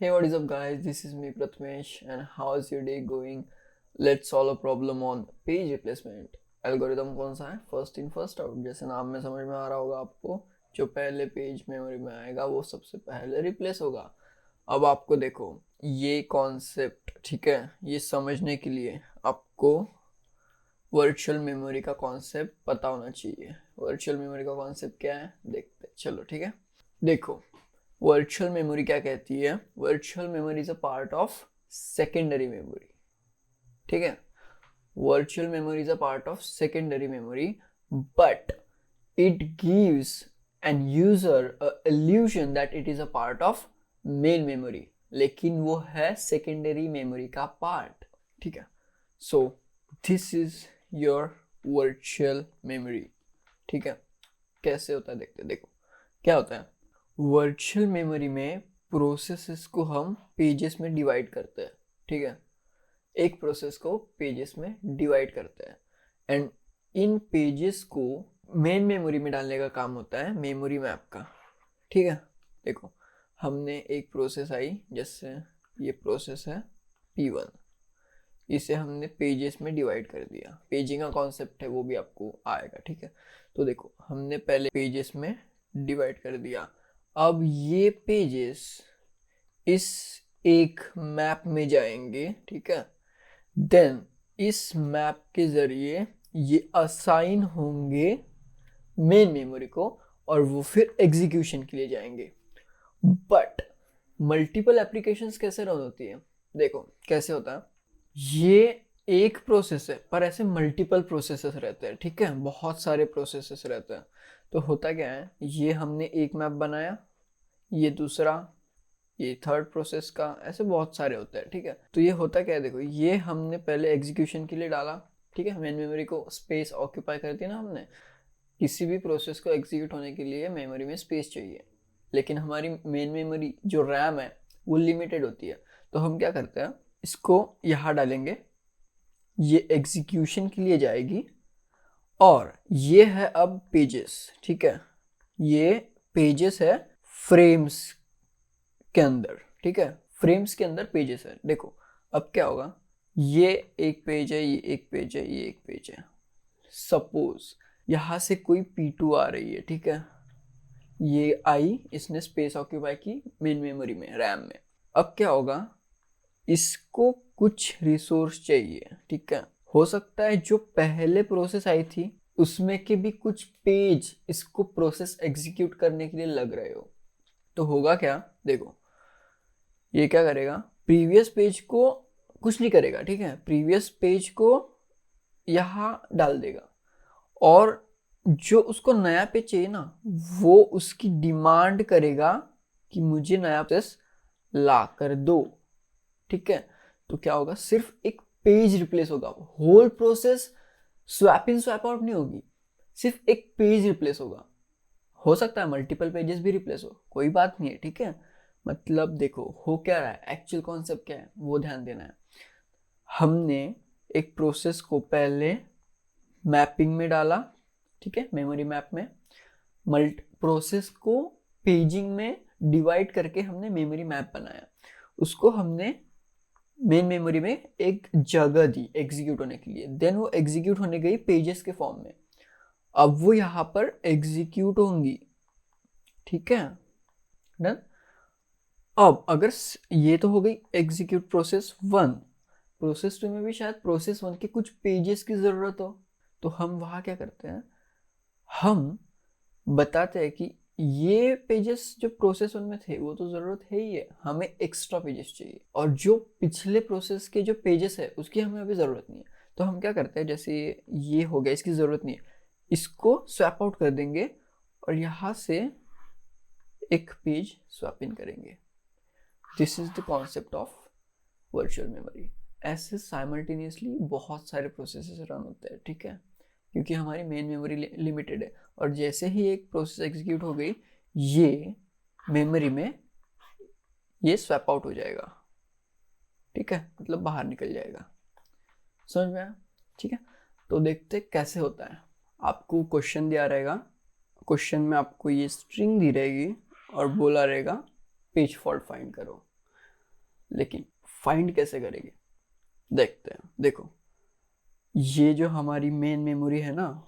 Hey, what is up, guys? This is me, Pratmesh, and how's your day going? Let's solve a problem on page replacement. Algorithm कौन सा है? First in first out, जैसे नाम में समझ में आ रहा होगा आपको। जो पहले पेज मेमोरी में आएगा वो सबसे पहले रिप्लेस होगा। अब आपको देखो, ये कॉन्सेप्ट, ठीक है, ये समझने के लिए आपको वर्चुअल मेमोरी का कॉन्सेप्ट पता होना चाहिए। वर्चुअल मेमोरी का कॉन्सेप्ट क्या है देखते हैं, चलो ठीक है। देखो, वर्चुअल मेमोरी क्या कहती है? Virtual memory is a part of secondary memory, ठीक है। Virtual memory is a part of secondary memory, but it gives an user a illusion that it is a part of main memory, लेकिन वो है secondary memory का part, ठीक है। So this is your virtual memory, ठीक है। कैसे होता है देखते हैं। देखो क्या होता है, वर्चुअल मेमोरी में प्रोसेसेस को हम पेजेस में डिवाइड करते हैं, ठीक है। एक प्रोसेस को पेजेस में डिवाइड करते हैं एंड इन पेजेस को मेन मेमोरी में डालने का काम होता है मेमोरी मैप का, ठीक है। देखो, हमने एक प्रोसेस आई, जैसे ये प्रोसेस है P1, इसे हमने पेजेस में डिवाइड कर दिया। पेजिंग का कॉन्सेप्ट है, वो भी आपको आएगा, ठीक है। तो देखो, हमने पहले पेजेस में डिवाइड कर दिया। अब ये पेजेस इस एक मैप में जाएंगे, ठीक है। देन इस मैप के जरिए ये असाइन होंगे मेन मेमोरी को और वो फिर एग्जीक्यूशन के लिए जाएंगे। बट मल्टीपल एप्लीकेशंस कैसे रन होती है? देखो कैसे होता है, ये एक प्रोसेस है पर ऐसे मल्टीपल प्रोसेसेस रहते हैं, ठीक है। बहुत सारे प्रोसेसेस रहते हैं। तो होता क्या है, ये हमने एक मैप बनाया, ये दूसरा, ये थर्ड प्रोसेस का, ऐसे बहुत सारे होते हैं, ठीक है। तो ये होता क्या है, देखो, ये हमने पहले एग्जीक्यूशन के लिए डाला, ठीक है। मेन मेमोरी को स्पेस ऑक्यूपाई कर दी ना हमने। किसी भी प्रोसेस को एग्जीक्यूट होने के लिए मेमोरी में स्पेस चाहिए, लेकिन हमारी मेन मेमोरी जो रैम है वो लिमिटेड होती है। तो हम क्या करते हैं, इसको यहाँ डालेंगे, ये एग्जीक्यूशन के लिए जाएगी, और ये है अब पेजेस, ठीक है। ये पेजेस है फ्रेम्स के अंदर, ठीक है। फ्रेम्स के अंदर पेजेस है। देखो अब क्या होगा, ये एक पेज है, ये एक पेज है, ये एक पेज है। सपोज यहां से कोई P2 आ रही है, ठीक है। ये आई, इसने स्पेस ऑक्यूपाई की मेन मेमोरी में, रैम में। अब क्या होगा, इसको कुछ रिसोर्स चाहिए, ठीक है। हो सकता है जो पहले प्रोसेस आई थी उसमें के भी कुछ पेज इसको प्रोसेस एग्जीक्यूट करने के लिए लग रहे हो। तो होगा क्या, देखो, ये क्या करेगा, प्रीवियस पेज को कुछ नहीं करेगा, ठीक है। प्रीवियस पेज को यहाँ डाल देगा, और जो उसको नया पेज चाहिए ना, वो उसकी डिमांड करेगा कि मुझे नया पेज ला कर दो, ठीक है। तो क्या होगा, सिर्फ एक पेज रिप्लेस होगा, whole process swap in swap out नहीं होगी, सिर्फ एक पेज रिप्लेस होगा। हो सकता है मल्टीपल पेजेस भी रिप्लेस हो, कोई बात नहीं है, ठीक है। मतलब देखो हो क्या रहा है, एक्चुअल कॉन्सेप्ट क्या है वो ध्यान देना है। हमने एक प्रोसेस को पहले मैपिंग में डाला, ठीक है, मेमोरी मैप में। प्रोसेस को पेजिंग में डिवाइड करके हमने मेमोरी मैप बनाया, उसको हमने मेन मेमोरी में एक जगह दी एग्जीक्यूट होने के लिए। देन वो एग्जीक्यूट होने गई पेजेस के फॉर्म में, अब वो यहाँ पर एग्जीक्यूट होंगी, ठीक है। डन। अब अगर ये तो हो गई एग्जीक्यूट प्रोसेस 1, प्रोसेस 2 में भी शायद प्रोसेस 1 के कुछ पेजेस की ज़रूरत हो, तो हम वहाँ क्या करते हैं, हम बताते हैं कि ये पेजेस जो प्रोसेस 1 में थे वो तो ज़रूरत है ही है, हमें एक्स्ट्रा पेजेस चाहिए, और जो पिछले प्रोसेस के जो पेजेस है उसकी हमें अभी ज़रूरत नहीं है। तो हम क्या करते हैं, जैसे ये हो गया, इसकी ज़रूरत नहीं है, इसको स्वैप आउट कर देंगे और यहाँ से एक पेज स्वैप इन करेंगे। This is the concept of virtual memory. ऐसे साइमल्टेनियसली बहुत सारे प्रोसेसेस रन होते हैं, ठीक है, क्योंकि हमारी मेन मेमोरी लिमिटेड है। और जैसे ही एक प्रोसेस एग्जीक्यूट हो गई, ये मेमोरी में ये स्वैप आउट हो जाएगा, ठीक है, मतलब बाहर निकल जाएगा। समझ में आया? ठीक है। तो देखते कैसे होता है। आपको क्वेश्चन दिया रहेगा, क्वेश्चन में आपको ये स्ट्रिंग दी रहेगी और बोला रहेगा पेज फॉल्ट फाइंड करो। लेकिन फाइंड कैसे करेंगे देखते हैं। देखो ये जो हमारी मेन मेमोरी है ना,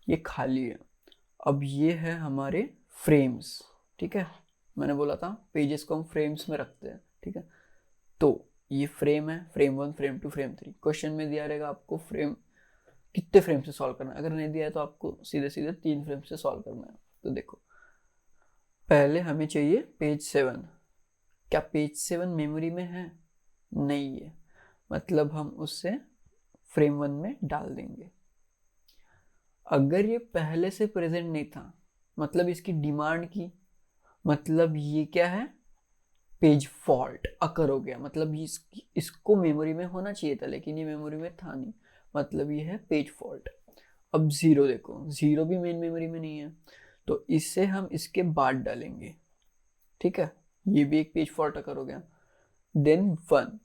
ये खाली है। अब ये है हमारे फ्रेम्स, ठीक है। मैंने बोला था पेजेस को हम फ्रेम्स में रखते हैं, ठीक है। तो ये फ्रेम है, फ्रेम 1, फ्रेम 2, फ्रेम 3। क्वेश्चन में दिया रहेगा आपको फ्रेम कितने फ्रेम से सॉल्व करना है। अगर नहीं दिया है तो आपको सीधे सीधे 3 फ्रेम से सॉल्व करना है। तो देखो पहले हमें चाहिए पेज 7। क्या पेज 7 मेमोरी में है? नहीं है, मतलब हम उससे फ्रेम 1 में डाल देंगे। अगर ये पहले से प्रेजेंट नहीं था, मतलब इसकी डिमांड की, मतलब ये क्या है, पेज फॉल्ट अकर हो गया। मतलब इसको मेमोरी में होना चाहिए था लेकिन ये मेमोरी में था नहीं, मतलब ये है पेज फॉल्ट। अब 0 देखो, 0 भी मेन मेमोरी में नहीं है, तो इससे हम इसके बाद डालेंगे, ठीक है। ये भी एक पेज फॉल्ट अकर हो गया। देन 1,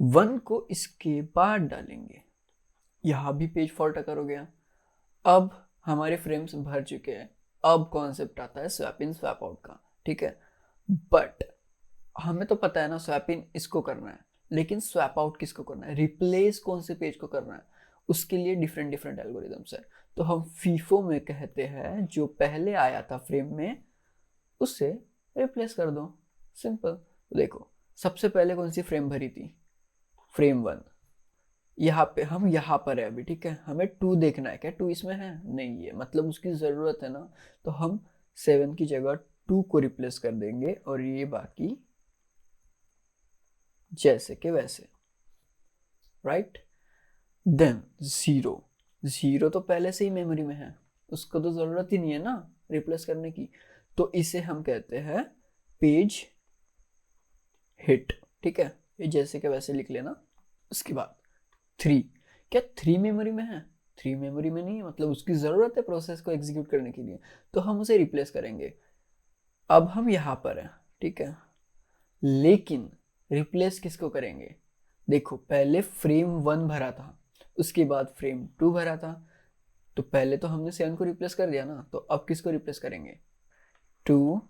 1 को इसके बाद डालेंगे, यहाँ भी पेज फॉल्ट अकर हो गया। अब हमारे फ्रेम्स भर चुके हैं। अब कॉन्सेप्ट आता है स्वैप इन स्वैप आउट का, ठीक है। बट हमें तो पता है ना स्वैप इन इसको करना है, लेकिन स्वैप आउट किसको करना है, रिप्लेस कौन से पेज को करना है, उसके लिए डिफरेंट डिफरेंट एल्गोरिदम्स है। तो हम फीफो में कहते हैं जो पहले आया था फ्रेम में उससे रिप्लेस कर दो, सिंपल। तो देखो सबसे पहले कौन सी फ्रेम भरी थी, फ्रेम 1। यहाँ पे हम यहाँ पर है अभी, ठीक है। हमें 2 देखना है, क्या 2 इसमें है? नहीं है, मतलब उसकी ज़रूरत है ना। तो हम 7 की जगह 2 को रिप्लेस कर देंगे और ये बाकी जैसे के वैसे, राइट। देन 0, 0 तो पहले से ही मेमोरी में है, उसको तो ज़रूरत ही नहीं है ना रिप्लेस करने की। तो इसे हम कहते हैं पेज हिट, ठीक है। ये जैसे के वैसे लिख लेना। उसके बाद 3, क्या 3 मेमोरी में है? 3 मेमोरी में नहीं है, मतलब उसकी ज़रूरत है प्रोसेस को एग्जीक्यूट करने के लिए, तो हम उसे रिप्लेस करेंगे। अब हम यहाँ पर हैं, ठीक है। लेकिन रिप्लेस किसको करेंगे? देखो पहले फ्रेम 1 भरा था, उसके बाद फ्रेम 2 भरा था, तो पहले तो हमने 7 को रिप्लेस कर दिया ना, तो अब किसको रिप्लेस करेंगे? 2,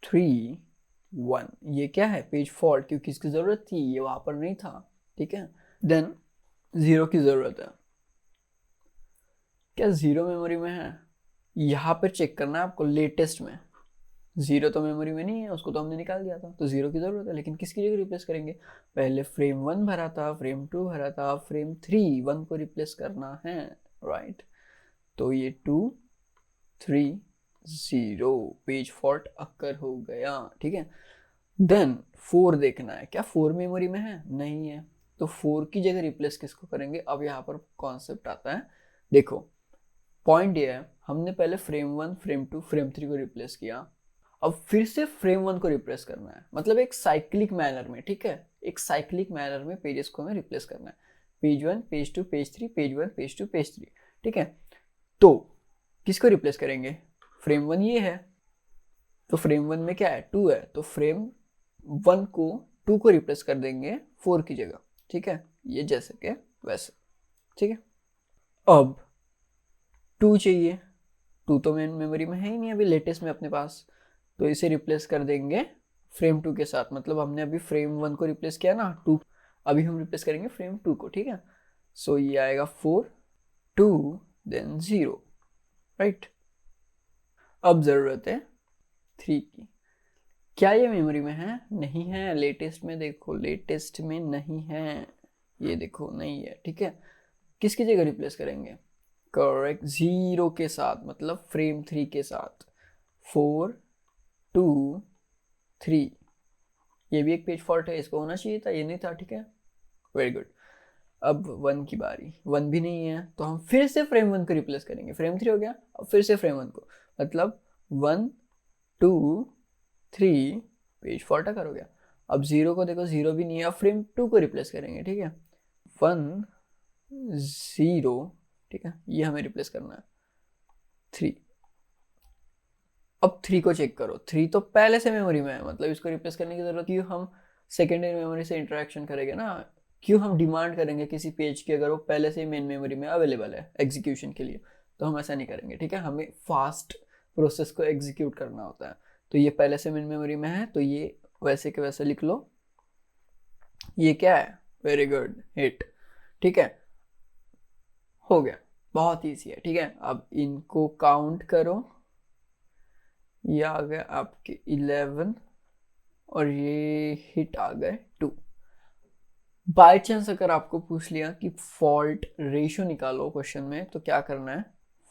3, 1। ये क्या है, पेज फॉल्ट, क्योंकि इसकी ज़रूरत थी, ये वहाँ पर नहीं था, ठीक है। देन 0 की ज़रूरत है, क्या 0 मेमोरी में है? यहाँ पर चेक करना है आपको लेटेस्ट में। 0 तो मेमोरी में नहीं है, उसको तो हमने निकाल दिया था, तो 0 की ज़रूरत है। लेकिन किसकी जगह रिप्लेस करेंगे? पहले फ्रेम 1 भरा था, फ्रेम 2 भरा था, फ्रेम 3, 1 को रिप्लेस करना है, राइट। तो ये 2, 3, 0 पेज फॉल्ट अक्कर हो गया, ठीक है। देन 4 देखना है, क्या 4 मेमोरी में है? नहीं है, तो 4 की जगह रिप्लेस किसको करेंगे? अब यहाँ पर कॉन्सेप्ट आता है। देखो पॉइंट ये है, हमने पहले फ्रेम 1, फ्रेम 2, फ्रेम 3 को रिप्लेस किया, अब फिर से फ्रेम 1 को रिप्लेस करना है, मतलब एक साइक्लिक मैनर में, ठीक है। एक साइक्लिक मैनर में पेजेस को हमें रिप्लेस करना है। Page 1, page 2, page 3, page 1, page 2, page 3, ठीक है। तो किसको रिप्लेस करेंगे? फ्रेम 1 ये है, तो फ्रेम 1 में क्या है, 2 है, तो फ्रेम 1 को 2 को रिप्लेस कर देंगे 4 की जगह, ठीक है। ये जैसे के वैसे, ठीक है। अब 2 चाहिए, 2 तो मेन मेमोरी में है ही नहीं अभी लेटेस्ट में अपने पास, तो इसे रिप्लेस कर देंगे फ्रेम 2 के साथ। मतलब हमने अभी फ्रेम 1 को रिप्लेस किया ना 2, अभी हम रिप्लेस करेंगे फ्रेम 2 को, ठीक है। सो ये आएगा 4, 2, देन 0, राइट। अब ज़रूरत है 3 की। क्या ये मेमोरी में है? नहीं है, लेटेस्ट में देखो, लेटेस्ट में नहीं है, ये देखो नहीं है, ठीक है। किसकी जगह रिप्लेस करेंगे? करेक्ट, 0 के साथ, मतलब फ्रेम 3 के साथ। 4, 2, 3, ये भी एक पेज फॉल्ट है, इसको होना चाहिए था, ये नहीं था, ठीक है। Very good. अब 1 की बारी, 1 भी नहीं है, तो हम फिर से फ्रेम 1 को रिप्लेस करेंगे। फ्रेम 3 हो गया, अब फिर से फ्रेम 1 को, मतलब 1, 2, 3, पेज फॉल्ट हो गया। अब 0 को देखो, 0 भी नहीं है, अब फ्रेम 2 को रिप्लेस करेंगे, ठीक है। 1, 0, ठीक है, ये हमें रिप्लेस करना है। 3, अब 3 को चेक करो, 3 तो पहले से मेमोरी में है, मतलब इसको रिप्लेस करने की जरूरत, क्यों हम सेकेंडरी मेमोरी से इंटरेक्शन करेंगे ना, क्यों हम डिमांड करेंगे किसी पेज की अगर वो पहले से ही मेन मेमोरी में अवेलेबल है एग्जीक्यूशन के लिए? तो हम ऐसा नहीं करेंगे, ठीक है। हमें फास्ट प्रोसेस को एग्जीक्यूट करना होता है, तो ये पहले से मेन मेमोरी में है, तो ये वैसे के वैसे लिख लो। ये क्या है, वेरी गुड, हिट। ठीक है, हो गया, बहुत ईजी है। ठीक है, अब इनको काउंट करो, ये आ गए आपके 11 और ये हिट आ गए 2। बाय चांस अगर आपको पूछ लिया कि फॉल्ट रेशियो निकालो क्वेश्चन में, तो क्या करना है,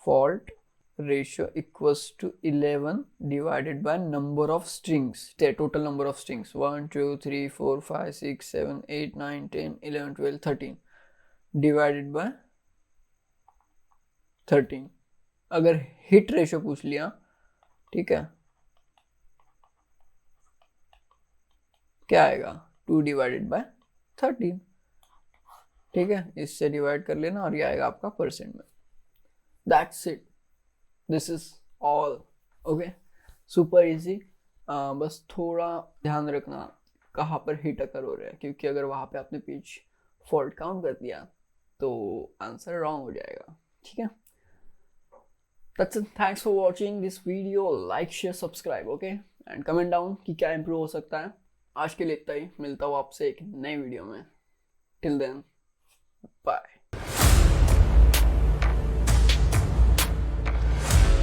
fault ratio equals to 11 divided by number of strings, total number of strings 1 2 3 4 5 6 7 8 9 10 11 12 13 divided by 13। अगर हिट रेशियो पूछ लिया, ठीक है, क्या आएगा, 2 डिवाइडेड बाय 13। ठीक है, इससे डिवाइड कर लेना और ये आएगा आपका परसेंट में। That's it, this is all. Okay, super easy. बस थोड़ा ध्यान रखना कहाँ पर हिट अकर हो रहा है, क्योंकि अगर वहाँ पे आपने पेज फॉल्ट काउंट कर दिया तो आंसर रॉन्ग हो जाएगा। ठीक है, that's it, thanks for watching this video, like share subscribe, okay, and comment down कि क्या इंप्रूव हो सकता है। आज के लिए इतना ही, मिलता हूँ आपसे एक नए वीडियो में। Till then, bye.